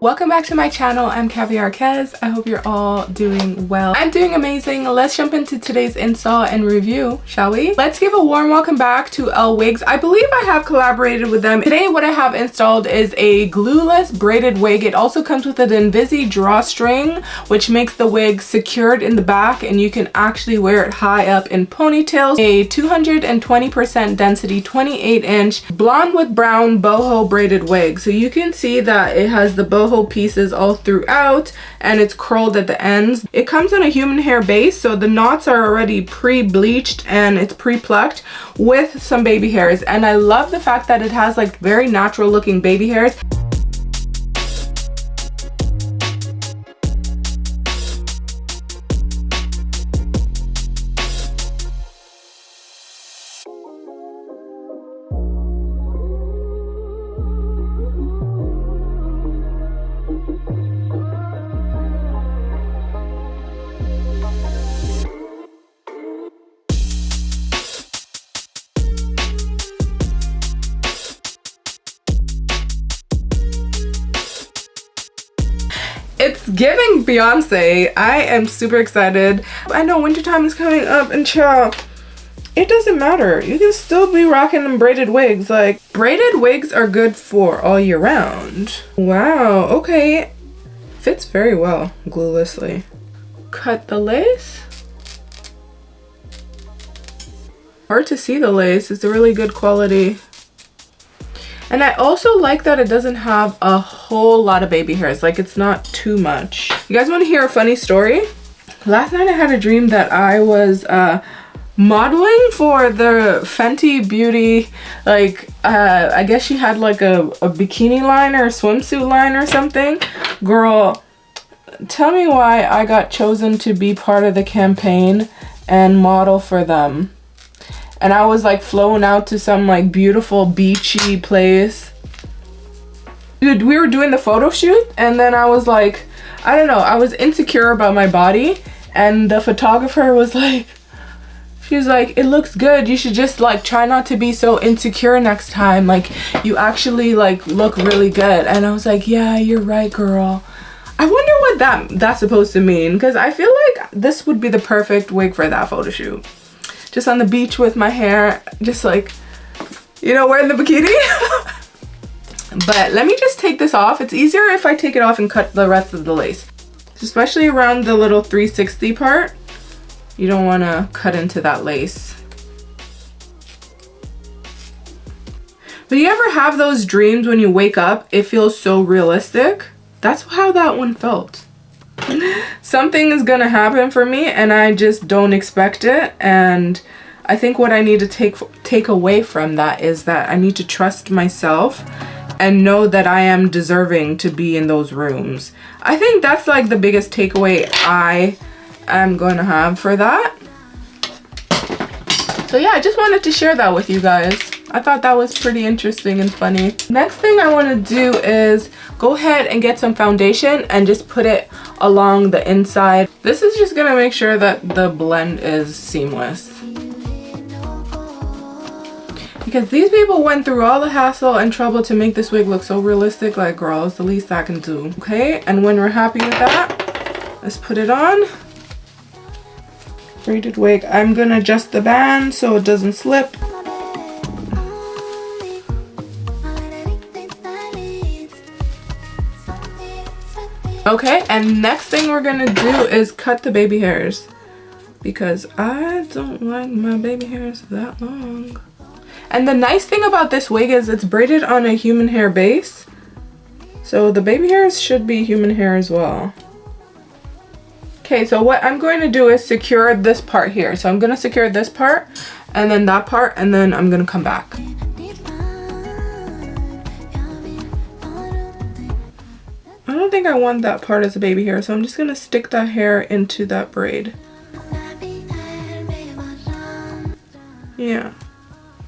Welcome back to my channel. I'm caviarkezzy. I hope you're all doing well. I'm doing amazing. Let's jump into today's install and review, shall we? Let's give a warm welcome back to Lwigs. I believe I have collaborated with them. Today what I have installed is a glueless braided wig. It also comes with an Invisi drawstring, which makes the wig secured in the back and you can actually wear it high up in ponytails. A 220% density 28-inch blonde with brown boho braided wig. So you can see that it has the boho pieces all throughout and it's curled at the ends. It comes on a human hair base, so the knots are already pre-bleached and it's pre-plucked with some baby hairs, and I love the fact that it has like very natural looking baby hairs. It's giving Beyonce. I am super excited. I know wintertime is coming up and child, it doesn't matter. You can still be rocking them braided wigs. Like, braided wigs are good for all year round. Wow, okay. Fits very well gluelessly. Cut the lace. Hard to see the lace. It's a really good quality. And I also like that it doesn't have a whole lot of baby hairs. Like, it's not too much. You guys want to hear a funny story? Last night I had a dream that I was modeling for the Fenty Beauty, like I guess she had like a bikini line or a swimsuit line or something. Girl, tell me why I got chosen to be part of the campaign and model for them. And I was like flown out to some like beautiful beachy place. Dude, we were doing the photo shoot and then I was like, I don't know, I was insecure about my body, and the photographer was like, she's like, it looks good, you should just like try not to be so insecure next time, like you actually like look really good. And I was like, yeah, you're right, girl. I wonder what that's supposed to mean, because I feel like this would be the perfect wig for that photo shoot. Just on the beach with my hair, just like, you know, wearing the bikini. But let me just take this off. It's easier if I take it off and cut the rest of the lace, especially around the little 360 part. You don't want to cut into that lace. But you ever have those dreams when you wake up, it feels so realistic? That's how that one felt. Something is gonna happen for me and I just don't expect it, and I think what I need to take away from that is that I need to trust myself and know that I am deserving to be in those rooms. I think that's like the biggest takeaway I am gonna have for that. So yeah, I just wanted to share that with you guys. I thought that was pretty interesting and funny. Next thing I want to do is go ahead and get some foundation and just put it along the inside. This is just gonna make sure that the blend is seamless. Because these people went through all the hassle and trouble to make this wig look so realistic. Like, girl, it's the least I can do. Okay, and when we're happy with that, let's put it on. Braided wig. I'm gonna adjust the band so it doesn't slip. Okay, and next thing we're gonna do is cut the baby hairs, because I don't like my baby hairs that long. And the nice thing about this wig is it's braided on a human hair base, so the baby hairs should be human hair as well. Okay, so what I'm going to do is secure this part here. So I'm going to secure this part and then that part, and then I'm going to come back. I don't think I want that part as a baby hair, so I'm just going to stick that hair into that braid. Yeah.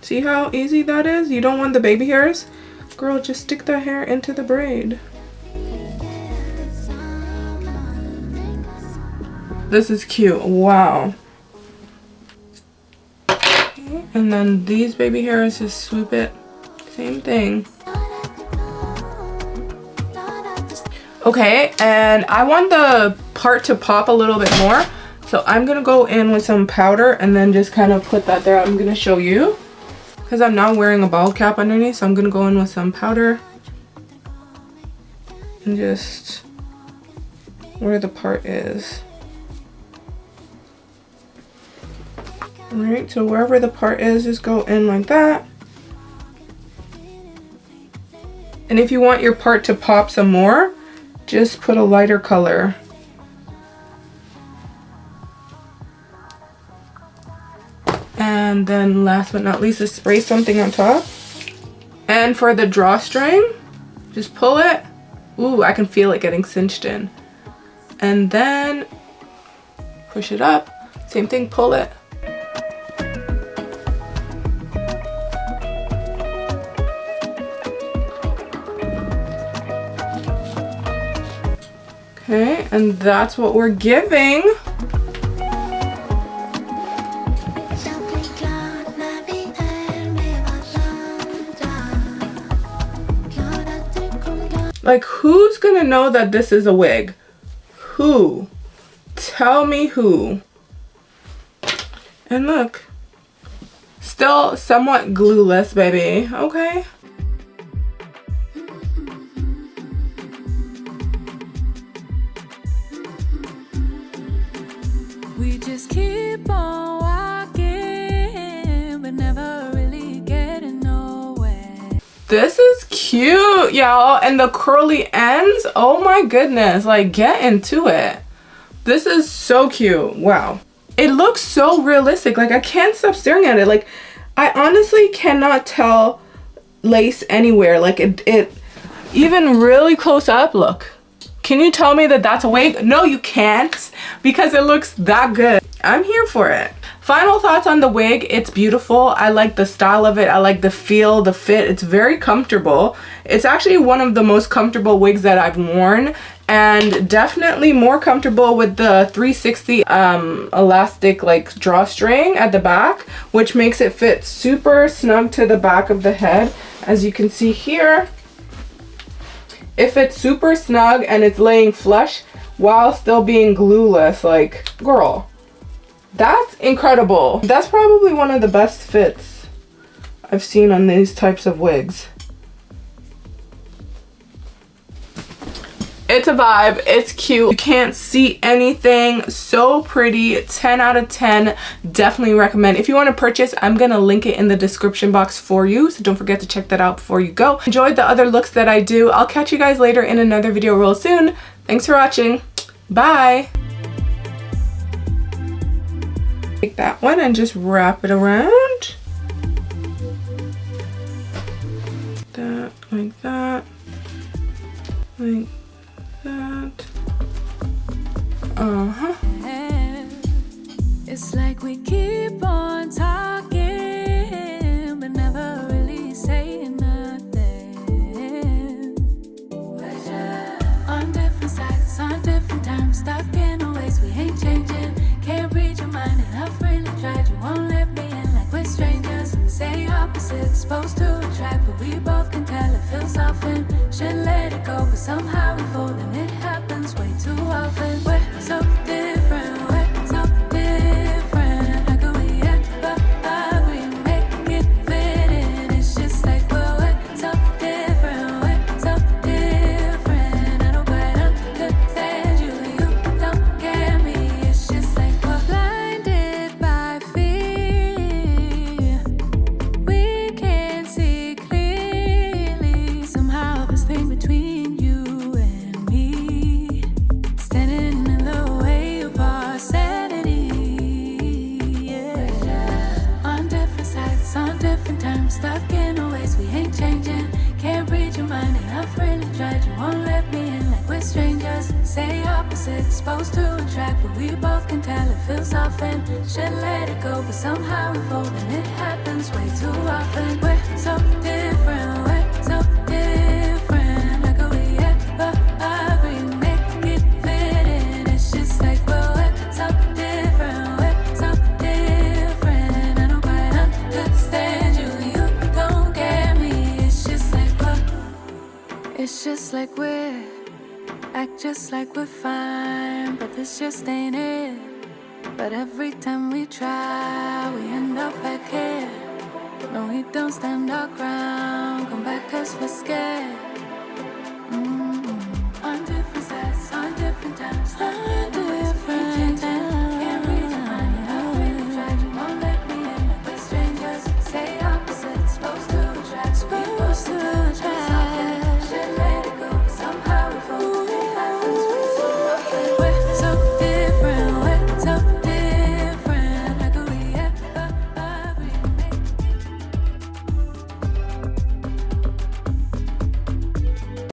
See how easy that is? You don't want the baby hairs? Girl, just stick that hair into the braid. This is cute. Wow. And then these baby hairs, just swoop it. Same thing. Okay, and I want the part to pop a little bit more. So I'm gonna go in with some powder and then just kind of put that there. I'm gonna show you because I'm not wearing a bald cap underneath. So I'm gonna go in with some powder and just where the part is. Alright, so wherever the part is, just go in like that. And if you want your part to pop some more, just put a lighter color. And then last but not least, just spray something on top. And for the drawstring, just pull it. Ooh, I can feel it getting cinched in. And then push it up. Same thing, pull it. Okay, and that's what we're giving. Like, who's gonna know that this is a wig? Who? Tell me who. And look, still somewhat glueless, baby. Okay. We just keep on walking, but never really getting nowhere. This is cute, y'all. And the curly ends, oh my goodness, like, get into it. This is so cute. Wow. It looks so realistic. Like, I can't stop staring at it. Like, I honestly cannot tell lace anywhere. Like, it even really close up, look. Can you tell me that that's a wig? No, you can't, because it looks that good. I'm here for it. Final thoughts on the wig. It's beautiful. I like the style of it. I like the feel, the fit. It's very comfortable. It's actually one of the most comfortable wigs that I've worn, and definitely more comfortable with the 360 elastic like drawstring at the back, which makes it fit super snug to the back of the head. As you can see here, it fits super snug and it's laying flush while still being glueless. Like, girl, that's incredible. That's probably one of the best fits I've seen on these types of wigs. It's a vibe. It's cute. You can't see anything. So pretty. 10 out of 10. Definitely recommend. If you want to purchase, I'm going to link it in the description box for you. So don't forget to check that out before you go. Enjoy the other looks that I do. I'll catch you guys later in another video real soon. Thanks for watching. Bye. Take that one and just wrap it around. That, like that. Like that. It's like we keep on talking, but never really saying nothing. On different sides, on different times, stuck in a ways we ain't changing. Can't read your mind, and I've really tried. You won't let me in like we're strangers. Say opposites, supposed to attract, but we both can tell it feels often. Should let it go, but somehow we fold, and it happens way too often. We're so different, we're so different. How can we ever agree, make it fit in? It's just like we're so different, we're so different. I don't quite understand you, and you don't get me. It's just like we're blinded by fear. We can't see clearly. Somehow this thing between you and me, standing in the way of our sanity. Yeah. On different sides, on different times, stuck in a ways we ain't changing. Can't read your mind, and I've really tried. You won't let me in like we're strangers. Say opposites, supposed to attract, but we both can tell it feels often. Should let it go, but somehow we fold, and it happens way too often. We're so different, we're so different. How can we ever agree, make it fit in? It's just like we're so different, we're so different. I don't quite understand you, you don't get me. It's just like we're Act just like we're fine, but this just ain't it. But every time we try, we end up back here. No, we don't stand our ground, come back 'cause we're scared.